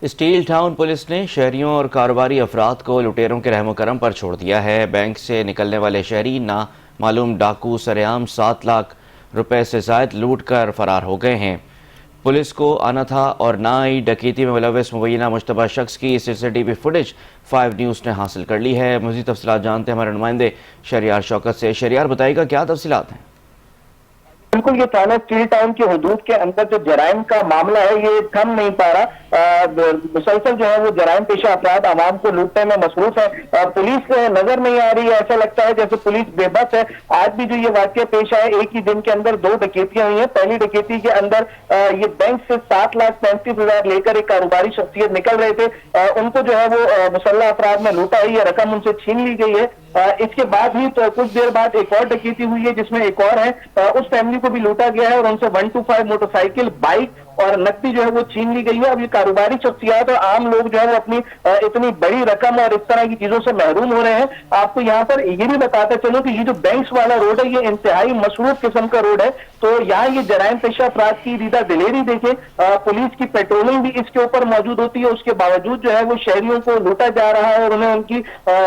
Steel town police نے شہریوں اور کاروباری افراد کو لٹیروں کے رحم و کرم پر چھوڑ دیا ہے۔ بینک سے نکلنے والے شہری نامعلوم ڈاکو سرعام 7 لاکھ روپے سے زائد لوٹ کر فرار ہو گئے ہیں۔ پولیس کو آنا تھا اور نہ آئی ڈکیتی میں ملوث مبینہ مشتبہ شخص کی CCTV فوٹیج 5 نیوز نے حاصل کر لی ہے۔ مزید تفصیلات جانتے ہیں ہمارے نمائندے شہریار شوکت سے۔ شہریار بتائے گا کیا تفصیلات ہیں؟ بالکل، یہ تھانہ اسٹیل ٹاؤن کی حدود کے اندر جو جرائم کا معاملہ ہے یہ تھم نہیں پا رہا۔ مسلسل جو ہے وہ جرائم پیشہ افراد عوام کو لوٹنے میں مصروف ہے۔ پولیس نظر نہیں آ رہی ہے، ایسا لگتا ہے جیسے پولیس بے بس ہے۔ آج بھی جو یہ واقعہ پیش آیا، ایک ہی دن کے اندر 2 ڈکیتیاں ہوئی ہیں۔ پہلی ڈکیتی کے اندر یہ بینک سے 7,35,000 لے کر ایک کاروباری شخصیت نکل رہے تھے، ان کو جو ہے وہ مسلح افراد میں لوٹا ہے، یہ رقم ان سے چھین لی گئی ہے۔ اس کے بعد ہی کچھ دیر بعد ایک اور ڈکیتی ہوئی ہے جس میں ایک اور ہے، اس فیملی کو بھی لوٹا گیا ہے اور ان سے 125 موٹر سائیکل، بائک اور نقدی جو ہے وہ چھین لی گئی ہے۔ اب یہ کاروباری شخصیات اور عام لوگ جو ہے وہ اپنی اتنی بڑی رقم اور اس طرح کی چیزوں سے محروم ہو رہے ہیں۔ آپ کو یہاں پر یہ بھی بتاتا چلوں کہ یہ جو بینکس والا روڈ ہے یہ انتہائی مصروف قسم کا روڈ ہے، تو یہاں یہ جرائم پیشہ افراد کی ریدہ دلیری دیکھیں، پولیس کی پیٹرولنگ بھی اس کے اوپر موجود ہوتی ہے، اس کے باوجود جو ہے وہ شہریوں کو لوٹا جا رہا ہے اور انہیں ان کی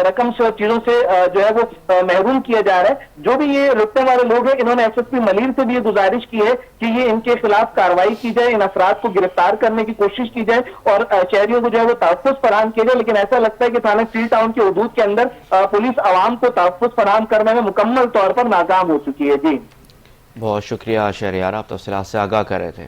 رقم سے اور چیزوں سے جو ہے وہ محروم کیا جا رہا ہے۔ جو بھی یہ لوٹنے والے لوگ ہیں، انہوں نے SSP ملیر سے بھی یہ گزارش کی ہے کہ یہ ان کے خلاف کارروائی کی جائے، ان افراد کو گرفتار کرنے کی کوشش کی جائے اور شہریوں کو جو ہے وہ تحفظ فراہم کیا جائے۔ لیکن ایسا لگتا ہے کہ تھانہ اسٹیل ٹاؤن کی حدود کے اندر پولیس عوام کو تحفظ فراہم کرنے میں مکمل طور پر ناکام ہو چکی ہے۔ جی بہت شکریہ شہریار، آپ تفصیلات سے آگاہ کر رہے تھے۔